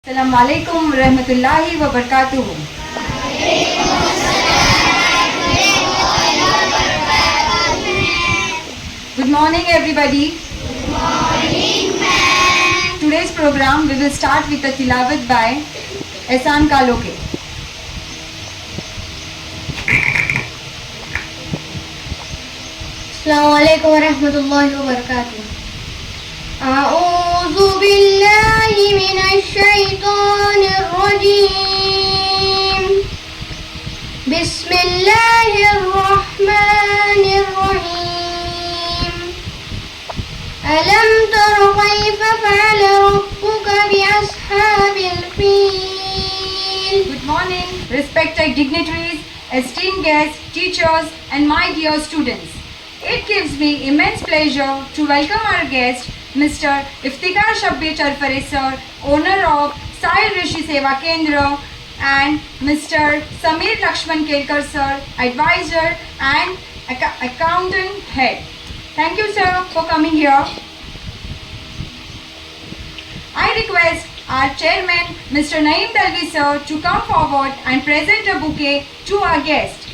अस्सलामु अलैकुम रहमतुल्लाहि व बरकातुहू। Good morning everybody. Good morning ma'am. Today's program we will start with a tilawat by Ehsan Kaloke. अस्सलामु अलैकुम वरहमतुल्लाहि वबरकातुहू। अऊज़ु बिल्लाहि मिनश शैतानिर रजीम। बिस्मिल्लाहिर रहमानिर रहीम। अलम तर कैफ फ़अल रब्बुका बिअस्हाबिल फ़ील। Good morning, respected dignitaries, esteemed guests, teachers and my dear students. It gives me immense pleasure to welcome our guest, Mr. Iftikhar Shabbir Charfari sir, owner of Sai Rishi Seva Kendra, and Mr. Sameer Lakshman Kelkar sir, advisor and accountant head. Thank you sir for coming here. I request our chairman, Mr. Naeem Dalvi sir, to come forward and present a bouquet to our guest.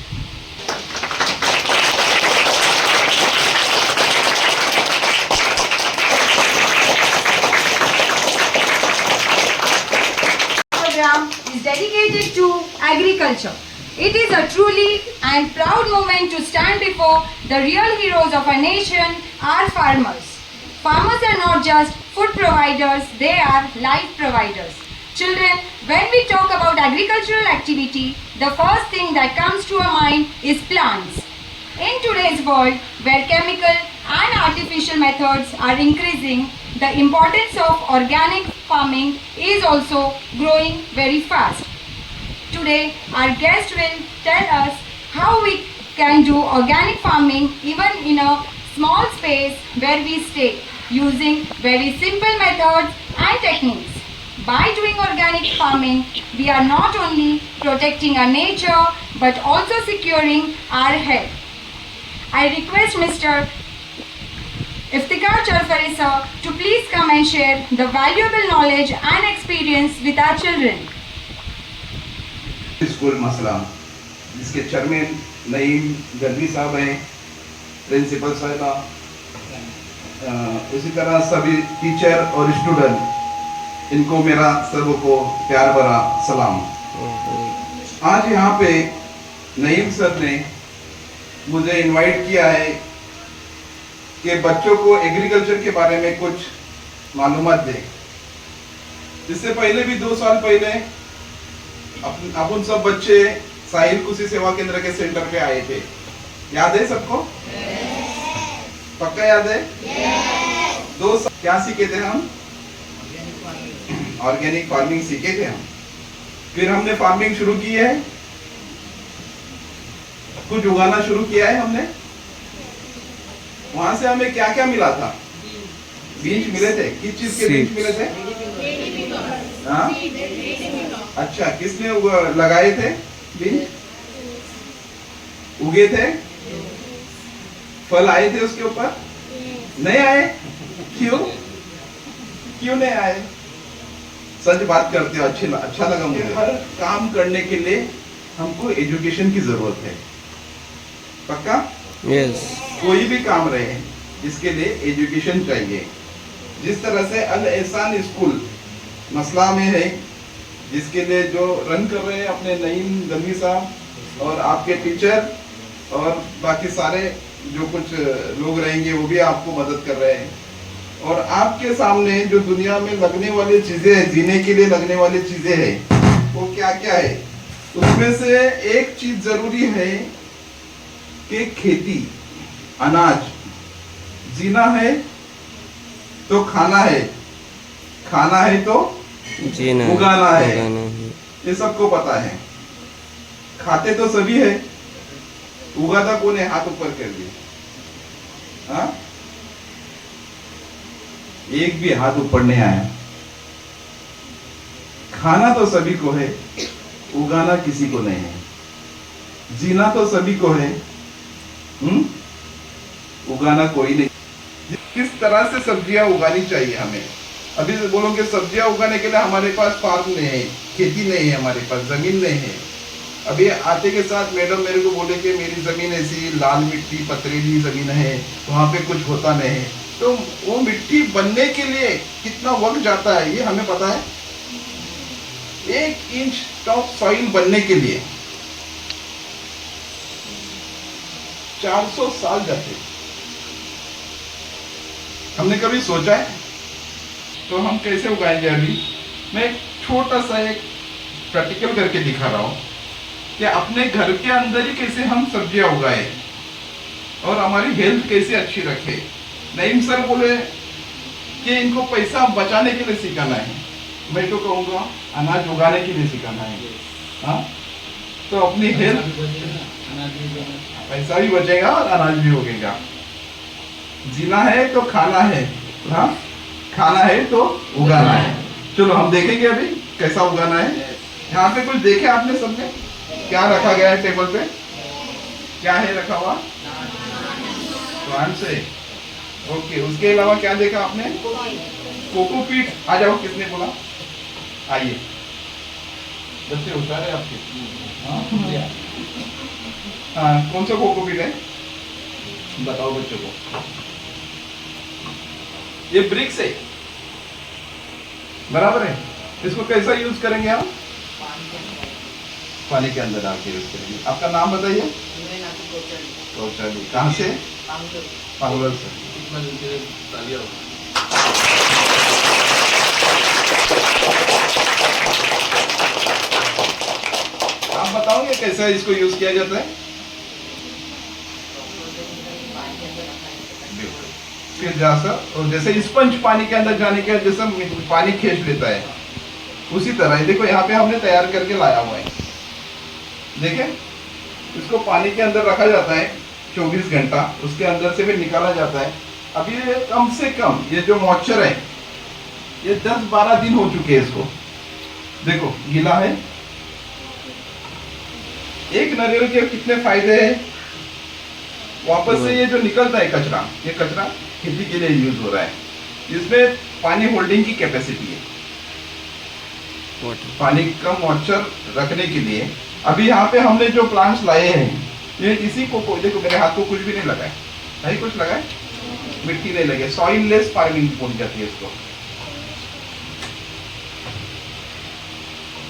Program is dedicated to agriculture. It is a truly and proud moment to stand before the real heroes of our nation, our farmers. Farmers are not just food providers, they are life providers. Children, when we talk about agricultural activity, the first thing that comes to our mind is plants. In today's world, where chemical and artificial methods are increasing, the importance of organic farming is also growing very fast. Today, our guest will tell us how we can do organic farming even in a small space where we stay, using very simple methods and techniques. By doing organic farming, we are not only protecting our nature but also securing our health. I request Mr. Iftikhar Charfari sir to please come and share the valuable knowledge and experience with our children. School मसला जिसके chairman Naeem Dalvi साहब हैं, principal साहिबा, उसी तरह सभी teacher और student, इनको मेरा सबों को प्यार भरा सलाम। आज यहाँ पे नईम सर ने मुझे इनवाइट किया है कि बच्चों को एग्रीकल्चर के बारे में कुछ मालूमात दें। इससे पहले भी 2 साल पहले अपन सब बच्चे साहिल कृषि सेवा केंद्र के सेंटर पे आए थे, याद है सबको? पक्का याद है? 2 साल क्या सीखे थे हम? ऑर्गेनिक फार्मिंग सीखे थे हम। फिर हमने फार्मिंग शुरू की है, कुछ उगाना शुरू किया है हमने। वहां से हमें क्या क्या मिला था? बीज मिले थे। किस चीज के बीज मिले थे? हाँ? अच्छा, किसने लगाए थे बीज? उगे थे? फल आए थे उसके ऊपर? नहीं आए? क्यों? क्यों नहीं आए? सच बात करते हो, अच्छा लगा मुझे। हर काम करने के लिए हमको एजुकेशन की जरूरत है। पक्का? यस। कोई भी काम रहे, इसके लिए एजुकेशन चाहिए। जिस तरह से अल एहसान स्कूल मसला में है, जिसके लिए जो रन कर रहे हैं अपने नईम दलवी साहब और आपके टीचर और बाकी सारे जो कुछ लोग रहेंगे वो भी आपको मदद कर रहे हैं। और आपके सामने जो दुनिया में लगने वाली चीजें हैं, जीने के लिए लगने वाली चीजें हैं, वो क्या क्या है? उसमें से एक चीज जरूरी है कि खेती, अनाज, जीना है तो खाना है, खाना है तो जीना, उगाना है। है। ये सबको पता है। खाते तो सभी है, उगाता कौन है? हाथ ऊपर कर दिए। हाँ? एक भी हाथ ऊपर नहीं आया। खाना तो सभी को है, उगाना किसी को नहीं है। जीना तो सभी को है, उगाना कोई नहीं। किस तरह से सब्जियां उगानी चाहिए हमें, अभी बोलोगे सब्जियां उगाने के लिए हमारे पास फार्म नहीं है, खेती नहीं है, हमारे पास जमीन नहीं है। अभी आते के साथ मैडम मेरे को बोले कि मेरी जमीन ऐसी लाल मिट्टी पथरीली जमीन है, वहाँ पे कुछ होता नहीं है। तो वो मिट्टी बनने के लिए कितना वक्त जाता है ये हमें पता है। 1 इंच टॉप सॉइल बनने के लिए 400 साल जाते। हमने कभी सोचा है? तो हम कैसे उगाएंगे? अभी मैं एक छोटा सा एक प्रैक्टिकल करके दिखा रहा हूँ कि अपने घर के अंदर ही कैसे हम सब्जियां उगाए और हमारी हेल्थ कैसे अच्छी रखे। नईम सर बोले कि इनको पैसा बचाने के लिए सिखाना है, मैं तो कहूँगा अनाज उगाने के लिए सिखाना है। हाँ, तो अपनी हेल्थ, पैसा भी बचेगा और अनाज भी उगेगा। जीना है तो खाना है, हाँ, खाना है तो उगाना है। चलो हम देखेंगे अभी कैसा उगाना है। यहाँ पे कुछ देखे आपने सबने? क्या रखा गया है टेबल पे? क्या है रखा हुआ? प्लांट्स है। ओके, उसके अलावा क्या देखा आपने? कोकोपीट। आ जाओ, किसने बोला? आइए, बच्चे होशियार है आपके। हाँ, कौन सा कोकोपीट है बताओ बच्चों को। ये ब्रिक्स है, बराबर है। इसको कैसा यूज करेंगे हम? पानी के अंदर डाल के यूज करेंगे। आपका नाम बताइए। कहाँ से? पांगलोर से। आप बताओगे कैसा इसको यूज किया जाता है? फिर और जैसे स्पंज पानी के अंदर जाने के जैसे पानी खींच लेता है, उसी तरह देखो यहाँ पे हमने तैयार करके लाया हुआ है। देखें, इसको पानी के अंदर रखा जाता है 24 घंटा, उसके अंदर से फिर निकाला जाता है। अभी ये कम से कम ये जो मॉइस्चर है ये 10-12 दिन हो चुके हैं इसको। देखो गीला है। एक नारियल के कितने फायदे हैं। वापस से ये जो निकलता है कचरा, ये कचरा खेती के लिए यूज हो रहा है। इसमें पानी होल्डिंग की कैपेसिटी है, पानी का मॉइस्चर रखने के लिए। अभी यहाँ पे हमने जो प्लांट्स लाए हैं ये इसी को देखो, मेरे हाथ को कुछ भी नहीं लगा है, नहीं कुछ लगा है, मिट्टी नहीं लगे। सॉइल लेस फार्मिंग बोली जाती है इसको।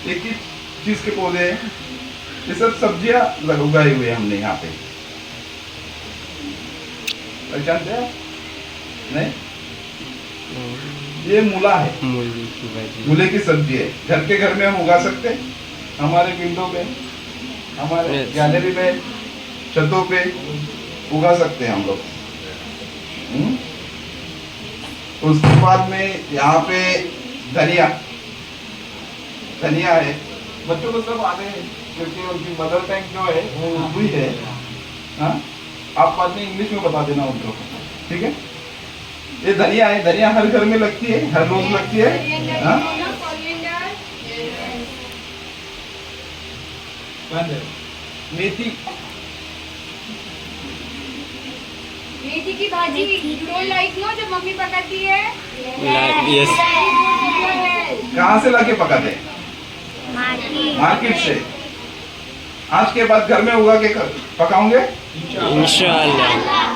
एक ही चीज के पौधे हैं, ये सब सब्जियां उगाए हुए हमने यहाँ पे। पहचानते हैं नहीं? ये मूला है, मूले की सब्जी है। घर के घर में हम उगा सकते हैं, हमारे विंडो पे, हमारे गैलरी में, छतों पे उगा सकते हैं हम लोग। उसके बाद में यहाँ पे धनिया है। बच्चों को सब आते हैं क्योंकि उनकी मदर टंग जो है वो उर्दू ही है। हाँ, आप बाद में इंग्लिश में बता देना उनको, ठीक है? ये धनिया है, धनिया हर घर में लगती है, हर रोज लगती है। हाँ? मेथी की भाजी यू डोंट लाइक नो, जो मम्मी पकाती है। यस। कहाँ से लाके पकाते हैं? मार्केट से। आज के बाद घर में उगा के पकाओगे इंशाअल्लाह।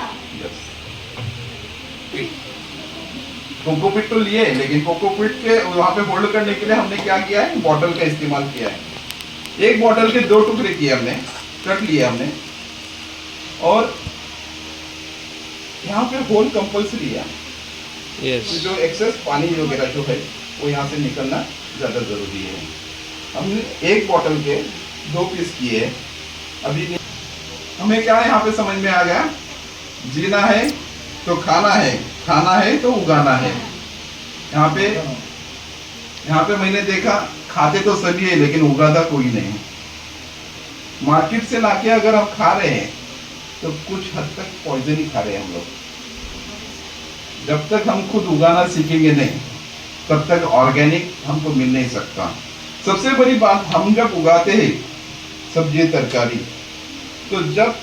कोकोपीट तो लिए, लेकिन कोकोपीट के वहां पे होल्ड करने के लिए हमने क्या किया है? बॉटल का इस्तेमाल किया है। एक बॉटल के 2 टुकड़े किए हमने, कट लिए हमने, और यहाँ पे होल कंपल्सरी है। यस। जो एक्सेस पानी वगैरह जो है वो यहाँ से निकलना ज्यादा जरूरी है। हमने एक बॉटल के 2 पीस किए। अभी हमें क्या है यहाँ पे समझ में आ गया, जीना है तो खाना है, खाना है तो उगाना है। यहाँ पे मैंने देखा खाते तो सभी है लेकिन उगाता कोई नहीं। मार्केट से लाके अगर हम खा रहे हैं तो कुछ हद तक पॉइजन ही खा रहे हैं हम लोग। जब तक हम खुद उगाना सीखेंगे नहीं तब तक ऑर्गेनिक हमको मिल नहीं सकता। सबसे बड़ी बात, हम जब उगाते हैं सब्जी तरकारी, तो जब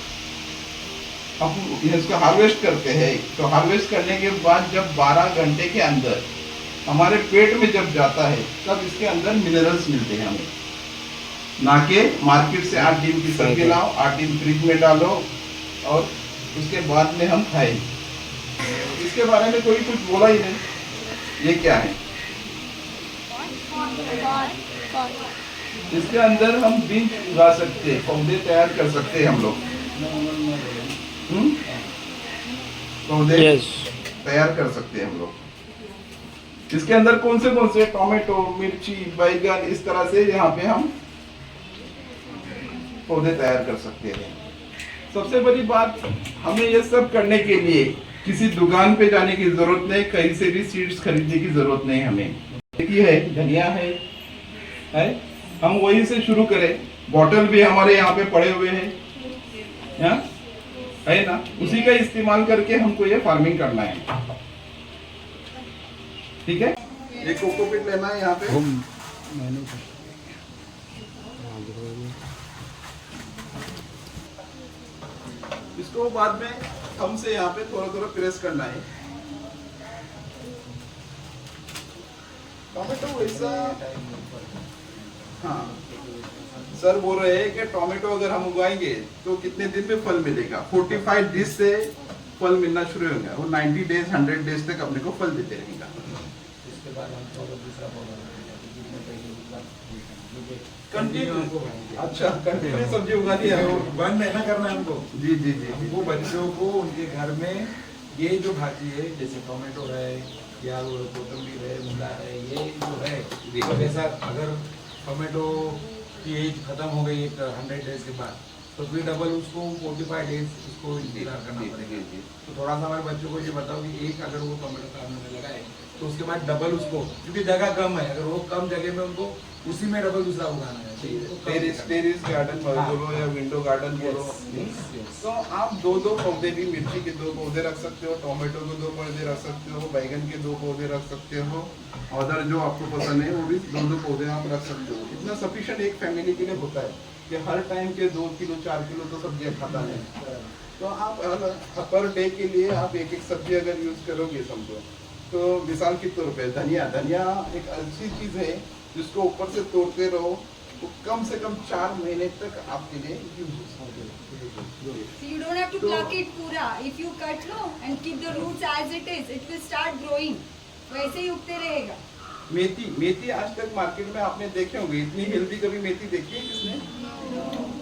हम इसको हार्वेस्ट करते हैं तो हार्वेस्ट करने के बाद जब 12 घंटे के अंदर हमारे पेट में जब जाता है तब इसके अंदर मिनरल्स मिलते हैं हमें, ना कि मार्केट से 8 दिन की सब्जी लाओ, 8 दिन फ्रिज में डालो और उसके बाद में हम खाएं। इसके बारे में कोई कुछ बोला ही नहीं। ये क्या है? इसके अंदर हम बीज उगा सकते हैं, पौधे तैयार कर सकते हैं हम लोग। पौधे Yes. तैयार कर सकते हैं हम लोग। इसके अंदर कौन से टोमेटो, मिर्ची, बैगन, इस तरह से यहाँ पे हम पौधे तैयार कर सकते हैं। सबसे बड़ी बात, हमें ये सब करने के लिए किसी दुकान पे जाने की जरूरत नहीं, कहीं से भी सीड्स खरीदने की जरूरत नहीं हमें। देखिए है, धनिया है, हम वहीं से शुरू करें। बॉटल भी हमारे यहाँ पे पड़े हुए हैं, है ना, उसी का इस्तेमाल करके हमको ये फार्मिंग करना है। ठीक है, एक कोकोपीट लेना है यहाँ पे। इसको बाद में हमसे यहाँ पे थोड़ा थोड़ा प्रेस करना है। टोमेटो वैसा, हाँ सर बोल रहे हैं कि टोमेटो अगर हम उगाएंगे तो कितने दिन में फल मिलेगा? 45 डेज से फल मिलना शुरू होगा, वो 90 डेज 100 डेज तक अपने को फल देते रहेगा। कंटिन्यू, अच्छा कंटिन्यू सब्जी उगानी है, बंद नहीं ना करना है हमको। जी जी जी। हमको बच्चों को उनके घर में ये जो भाजी है, जैसे टोमेटो है या कोतंबीर है, मूला है, ये जो है, तो जैसा अगर टोमेटो की एज खत्म हो गई 100 डेज के बाद, तो फिर डबल उसको 45 डेज उसको इंतजार करना पड़ेगा। तो थोड़ा सा हमारे बच्चों को ये बताओ कि एक अगर वो टोमेटो काम में लगाए तो उसके बाद डबल उसको, क्योंकि जगह कम है, अगर वो कम जगह में उनको उसी में डबल दूसरा उगाना है। टेरेस गार्डन बोलो या विंडो गार्डन बोलो, तो आप दो पौधे भी, मिर्ची के 2 पौधे रख सकते हो, टोमेटो के 2 पौधे रख सकते हो, बैगन के 2 पौधे रख सकते हो, अदर जो आपको पसंद है वो भी 2 पौधे आप रख सकते हो। इतना सफिशिएंट एक फैमिली के लिए होता है कि हर टाइम के 2 किलो 4 किलो तो सब्जियां खाता है। तो आप पर डे के लिए आप एक सब्जी अगर यूज करोगे समझो, तो मिसाल के तौर पे धनिया एक ऐसी चीज है जिसको ऊपर से तोड़ते रहो तो कम से कम 4 महीने तक आपके लिए यूज हो सकते। So you don't have to pluck it पूरा. If you cut no and keep the roots as it is, it will start growing. वैसे ही उगते रहेगा। मेथी आज तक मार्केट में आपने देखे होंगे, इतनी हेल्दी कभी मेथी देखी है किसने?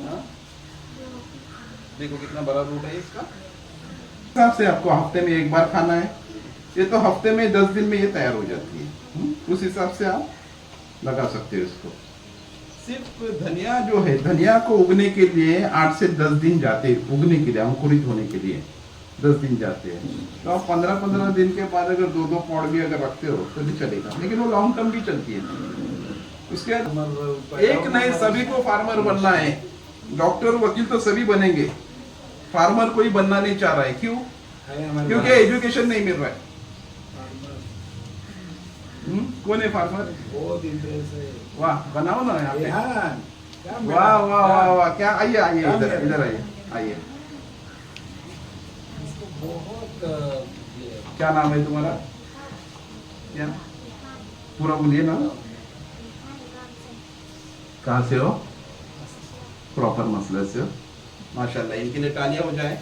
हाँ? देखो कितना बड़ा रूट है इसका। हिसाब से आपको हफ्ते में 1 बार खाना है, ये तो हफ्ते में 10 दिन में ये तैयार हो जाती है। उस हिसाब से आप लगा सकते हो इसको। सिर्फ धनिया जो है, धनिया को उगने के लिए 8 से 10 दिन जाते हैं, उगने के लिए, अंकुरित होने के लिए 10 दिन जाते हैं। तो आप 15-15 दिन के बाद अगर 2-2 पौड़ भी अगर रखते हो तो भी चलेगा, लेकिन वो लॉन्ग टर्म भी चलती है। उसके एक नहीं, सभी को फार्मर बनना है। डॉक्टर वकील तो सभी बनेंगे, फार्मर कोई बनना नहीं चाह रहा है। क्यों? क्योंकि एजुकेशन नहीं मिल रहा है। कौन है फार्मर? बहुत इंटरेस्ट है। वाह, बनाओ ना यहाँ पे। हाँ, वाह वाह वाह वाह, क्या, आइए इधर आइए। बहुत क्या नाम है तुम्हारा? क्या पूरा बोलिए ना। कहाँ से हो? प्रॉपर मसले से हो। माशाल्लाह, इनके लिए तालियां हो जाए।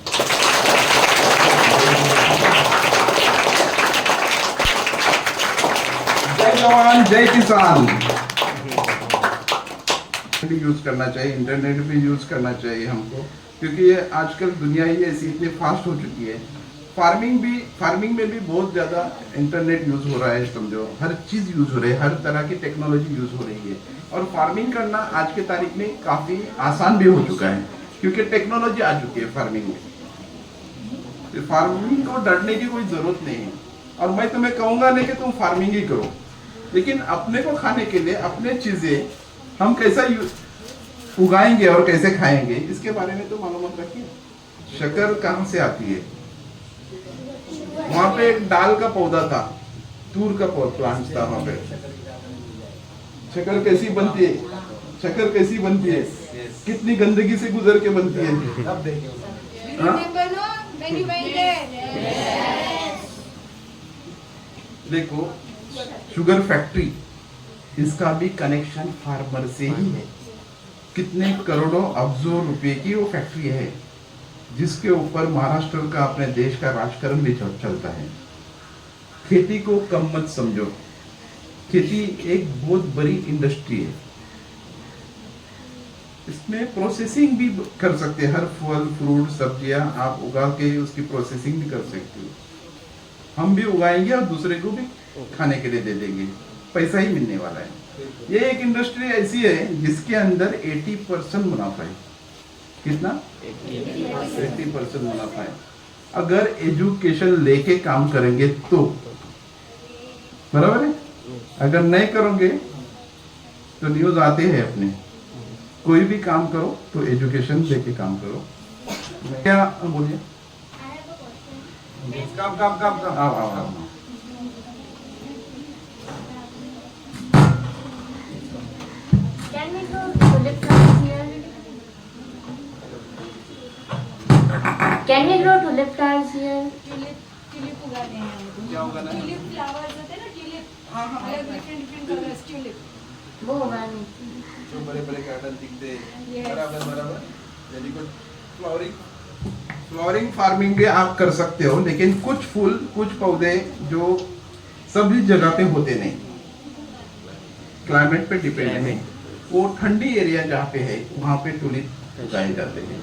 जय जवान जय किसान। भी यूज करना चाहिए, इंटरनेट भी यूज करना चाहिए हमको, क्योंकि ये आजकल दुनिया ही ऐसी इतनी फास्ट हो चुकी है। फार्मिंग में भी बहुत ज्यादा इंटरनेट यूज हो रहा है, समझो हर चीज यूज हो रही है, हर तरह की टेक्नोलॉजी यूज हो रही है। और फार्मिंग करना आज के तारीख में काफी आसान भी हो चुका है, क्योंकि टेक्नोलॉजी आ चुकी है फार्मिंग में। फार्मिंग को डरने की कोई जरूरत नहीं है। और मैं तुम्हें कहूंगा नहीं कि तुम फार्मिंग ही करो, लेकिन अपने को खाने के लिए अपने चीजें हम कैसा उगाएंगे और कैसे खाएंगे, इसके बारे में तो मालूमात रखिए। शक्कर कहाँ से आती है? वहां पे एक दाल का पौधा था, तूर का प्लांट था वहां पे। शक्कर कैसी बनती है? शक्कर कैसी बनती है? कितनी गंदगी से गुजर के बनती है। अब देखिए, Remember no when you went there? देखो शुगर फैक्ट्री, इसका भी कनेक्शन फार्मर से ही है। कितने करोड़ों अब्जों रुपए की वो फैक्ट्री है, जिसके ऊपर महाराष्ट्र का, अपने देश का राजकारण भी चलता है। खेती को कम मत समझो, खेती एक बहुत बड़ी इंडस्ट्री है। इसमें प्रोसेसिंग भी कर सकते हैं, हर फल फ्रूट सब्जियां आप उगा के उसकी प्रोसेसिंग भी कर सकते हो। हम भी उगाएंगे और दूसरे को भी खाने के लिए दे देंगे, पैसा ही मिलने वाला है। ये एक इंडस्ट्री ऐसी है जिसके अंदर 80% मुनाफा है। कितना? 80% मुनाफा है। अगर एजुकेशन लेके काम करेंगे तो, बराबर है। अगर नहीं करोगे तो न्यूज आते हैं अपने, कोई भी काम करो तो एजुकेशन लेके काम करो। क्या बोलिए? काम आओ। Can we go tulip plants here? Can we grow tulip plants here? Tulip उगाने हैं हमको। क्या उगाना है? ट्यूलिप फ्लावर्स होते हैं ना, ट्यूलिप अलग डिफरेंट कलर्स, ट्यूलिप। वो उगाने। जो बड़े बड़े गार्डन दिखते हैं, Yes. बराबर। Very good. फ्लावरिंग फार्मिंग भी आप कर सकते हो, लेकिन कुछ फूल, कुछ पौधे जो सभी जगह पे होते नहीं, क्लाइमेट पे डिपेंड है। वो ठंडी एरिया जहाँ पे है वहाँ पे टूलिप उगाए जाते हैं।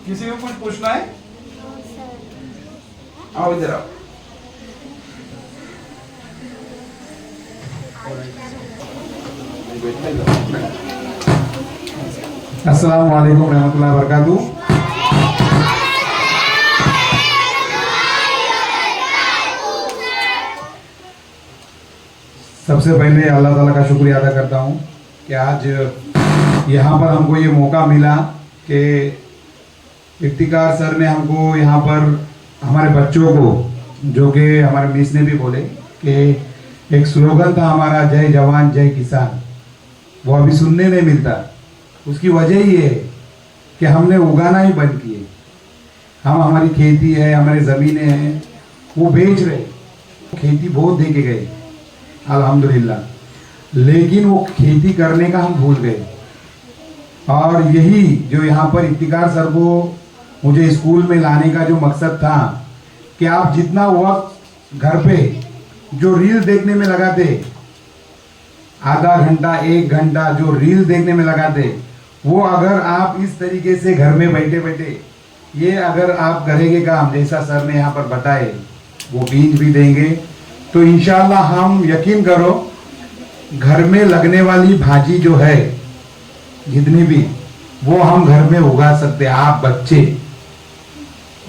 किसी को कुछ पूछना है? आओ इधर आओ। अस्सलाम वालेकुम रहमतुल्लाहि व बरकातुहू। सबसे पहले अल्लाह ताला का शुक्रिया अदा करता हूँ कि आज यहाँ पर हमको ये मौका मिला कि इफ्तिकार सर ने हमको यहाँ पर हमारे बच्चों को, जो कि हमारे मिस ने भी बोले कि एक स्लोगन था हमारा, जय जवान जय किसान, वो अभी सुनने नहीं मिलता। उसकी वजह ये है कि हमने उगाना ही बंद किए। हम, हमारी खेती है, हमारी ज़मीनें हैं, वो बेच रहे। खेती बहुत दे के गए अल्हम्दुलिल्लाह, लेकिन वो खेती करने का हम भूल गए। और यही जो यहाँ पर इफ्तिकार सर को मुझे स्कूल में लाने का जो मकसद था कि आप जितना वक्त घर पे जो रील देखने में लगाते, आधा घंटा 1 घंटा जो रील देखने में लगाते, वो अगर आप इस तरीके से घर में बैठे बैठे ये अगर आप करेंगे काम जैसा सर ने यहाँ पर बताए, वो बीज भी देंगे, तो इंशाल्लाह हम, यकीन करो, घर में लगने वाली भाजी जो है जितनी भी, वो हम घर में उगा सकते हैं। आप बच्चे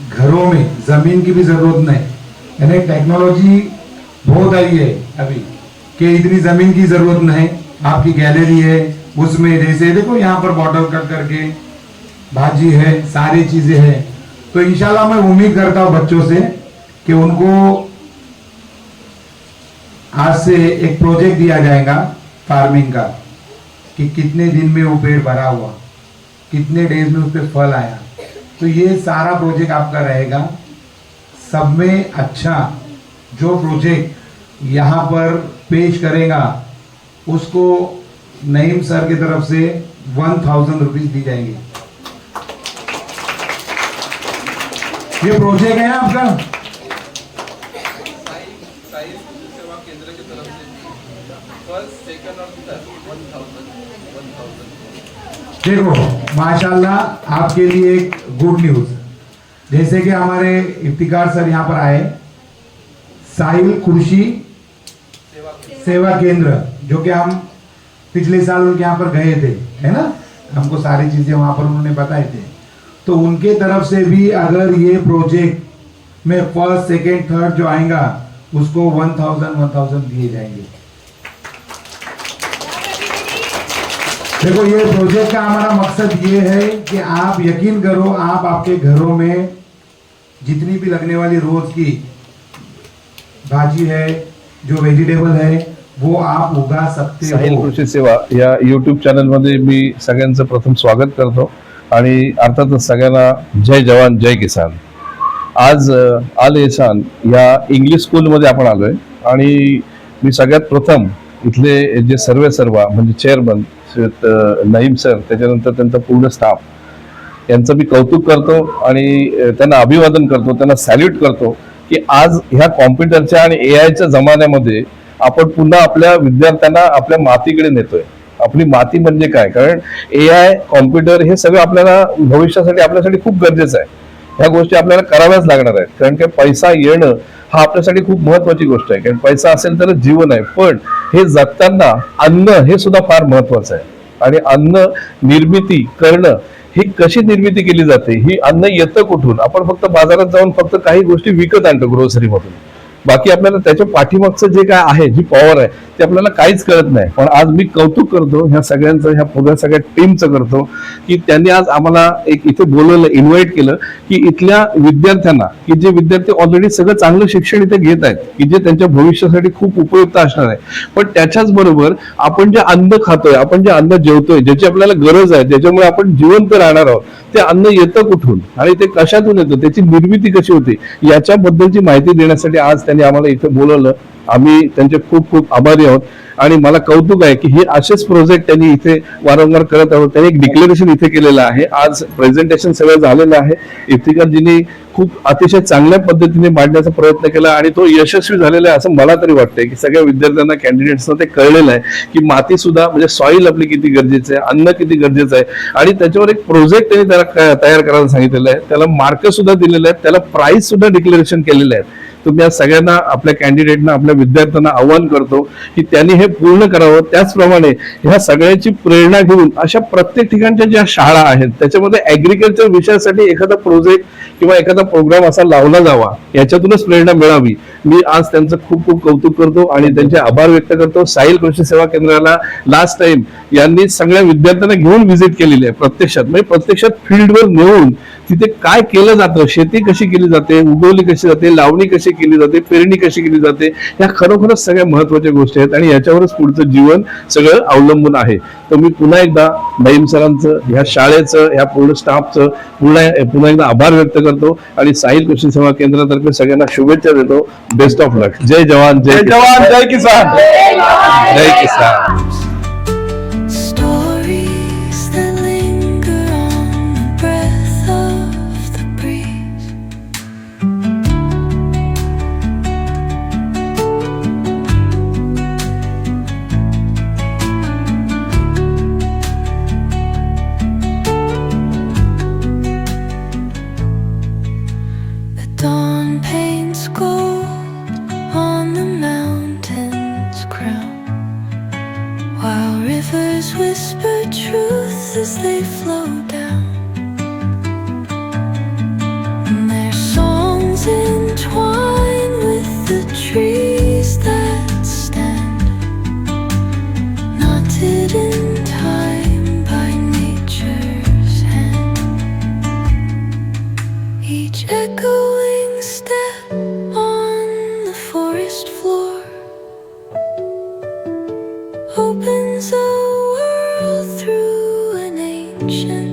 घरों में, जमीन की भी जरूरत नहीं, यानी टेक्नोलॉजी बहुत आई है अभी कि इतनी जमीन की जरूरत नहीं। आपकी गैलरी है, उसमें जैसे देखो यहाँ पर बॉटल कट करके भाजी है, सारी चीजें हैं। तो इंशाल्लाह मैं उम्मीद करता हूँ बच्चों से कि उनको आज से एक प्रोजेक्ट दिया जाएगा फार्मिंग का, कि कितने दिन में वो पेड़ भरा हुआ, कितने डेज में उस पर फल आया। तो ये सारा प्रोजेक्ट आपका रहेगा। सब में अच्छा जो प्रोजेक्ट यहाँ पर पेश करेगा उसको नईम सर की तरफ से 1000 रुपीज दी जाएंगी। ये प्रोजेक्ट है आपका, सेवा केंद्र की तरफ से फर्स्ट, सेकंड और थर्ड 1000। देखो माशाल्लाह, आपके लिए एक गुड न्यूज, जैसे कि हमारे इफ्तिकार सर यहाँ पर आए, साहिल कृषि सेवा केंद्र, जो कि हम पिछले साल उनके यहाँ पर गए थे, है ना, हमको सारी चीजें वहां पर उन्होंने बताए थे। तो उनके तरफ से भी अगर ये प्रोजेक्ट में फर्स्ट, सेकंड, थर्ड जो आएगा उसको 1000 दिए जाएंगे। देखो ये प्रोजेक्ट का हमारा मकसद ये है कि आप यकीन करो, आप आपके घरों में जितनी भी लगने वाली रोज की भाजी है, जो व्हेजिटेबल है, वो आप उगा सकते साहिल हो। कृषी सेवा या YouTube चॅनलमध्ये मी सगळ्यांचं प्रथम स्वागत करतो। आणि अर्थातच सगळ्यांना जय जवान जय किसान. आज आल एहसान या इंग्लिश स्कूलमध्ये आपण आलोय आणि मी सगळ्यात प्रथम इथले जे सर्वेसर्वा म्हणजे चेअरमन नईम सर, त्याच्यानंतर त्यांचा पूर्ण स्टाफ यांचं मी कौतुक करतो आणि त्यांना अभिवादन करतो, त्यांना सॅल्यूट करतो की आज ह्या कॉम्प्युटरच्या आणि एआयच्या जमान्यामध्ये आपण पुन्हा आपल्या विद्यार्थ्यांना आपल्या मातीकडे नेतोय. आपली माती म्हणजे काय, कारण एआय कॉम्प्युटर हे सगळं आपल्याला भविष्यासाठी आपल्यासाठी खूप गरजेचं आहे. ह्या गोष्टी आपल्याला कराव्याच लागणार आहेत, कारण की पैसा येणं हा आपल्यासाठी खूप महत्वाची गोष्ट आहे, कारण पैसा असेल तरच जीवन आहे. पण हे जगताना अन्न हे सुद्धा फार महत्वाचं आहे आणि अन्न निर्मिती करणं, ही कशी निर्मिती केली जाते, ही अन्न येतं कुठून. आपण फक्त बाजारात जाऊन फक्त काही गोष्टी विकत आणतो ग्रोसरीमधून, बाकी आपल्याला त्याच्या पाठीमागचं जे काय आहे, जी पॉवर आहे ते आपल्याला काहीच कळत नाही. पण आज मी कौतुक करतो ह्या सगळ्यांचं, ह्या पुऱ्या सगळ्या टीमचं करतो की त्यांनी आज आम्हाला एक इथे बोलवलं, इन्व्हाइट केलं की इथल्या विद्यार्थ्यांना, की जे विद्यार्थी ऑलरेडी सगळं चांगलं शिक्षण इथे घेत आहेत, की जे त्यांच्या भविष्यासाठी खूप उपयुक्त असणार आहे, पण त्याच्याच बरोबर आपण जे अन्न खातोय, आपण जे अन्न जेवतोय, ज्याची आपल्याला गरज आहे, ज्याच्यामुळे आपण जिवंत राहणार आहोत, ते अन्न येतं कुठून आणि ते कशातून येतं, त्याची निर्मिती कशी होते, याच्याबद्दलची माहिती देण्यासाठी आज त्यांनी आम्हाला इथे बोलवलं. आम्ही त्यांचे खूप खूप आभारी आहोत आणि मला कौतुक आहे की हे असेच प्रोजेक्ट त्यांनी इथे वारंवार करत आहोत. त्यांनी एक डिक्लेरेशन इथे केलेलं आहे, आज प्रेझेंटेशन सगळं झालेलं आहे. इफ्तिकारजींनी खूप अतिशय चांगल्या पद्धतीने मांडण्याचा प्रयत्न केला आणि तो यशस्वी झालेला आहे असं मला तरी वाटतंय की सगळ्या विद्यार्थ्यांना, कॅन्डिडेट्सना ते कळलेलं आहे की माती सुद्धा म्हणजे सॉईल आपली किती गरजेचं आहे, अन्न किती गरजेचं आहे. आणि त्याच्यावर एक प्रोजेक्ट त्यांनी त्याला तयार करायला सांगितलेलं आहे, त्याला मार्क सुद्धा दिलेले आहेत, त्याला प्राइस सुद्धा डिक्लेरेशन केलेलं आहे. तुम्ही आज सगळ्यांना, आपल्या कॅन्डिडेटना, आपल्या विद्यार्थ्यांना आव्हान करतो की त्यांनी हे पूर्ण करावं. त्याचप्रमाणे ह्या सगळ्याची प्रेरणा घेऊन अशा प्रत्येक ठिकाणच्या ज्या शाळा आहेत त्याच्यामध्ये ऍग्रिकल्चर विषयासाठी एखादा प्रोजेक्ट किंवा एखादा प्रोग्राम असा लावला जावा, याच्यातूनच प्रेरणा मिळावी. मी आज त्यांचं खूप खूप कौतुक करतो आणि त्यांचे आभार व्यक्त करतो. साहिल कृषी सेवा केंद्राला लास्ट टाइम यांनी सगळ्या विद्यार्थ्यांना घेऊन व्हिजिट केलेली आहे, प्रत्यक्षात म्हणजे प्रत्यक्षात फील्डवर नेऊन तिथे काय केलं जातं, शेती कशी केली जाते, उगवली कशी जाते, लावणी कशी केली जाते, पेरणी कशी केली जाते, ह्या खरोखरच सगळ्या महत्वाच्या गोष्टी आहेत आणि याच्यावरच पुढचं जीवन सगळं अवलंबून आहे. तर मी पुन्हा एकदा नईम सरांचं, ह्या शाळेचं, ह्या पूर्ण स्टाफचं पुन्हा एकदा आभार व्यक्त करतो आणि साहिल कृषी सेवा केंद्रातर्फे सगळ्यांना शुभेच्छा देतो. Best of luck. जय जवान जय जवान जय किसान. जय किसान. Stories that linger on the breath of the breeze. The dawn paints gold on the mountain's crown, while rivers whisper truth as they flow down. And their songs entwine with the trees that stand, knotted in time by nature's hand. Each echoing step on the forest floor opens a world through an ancient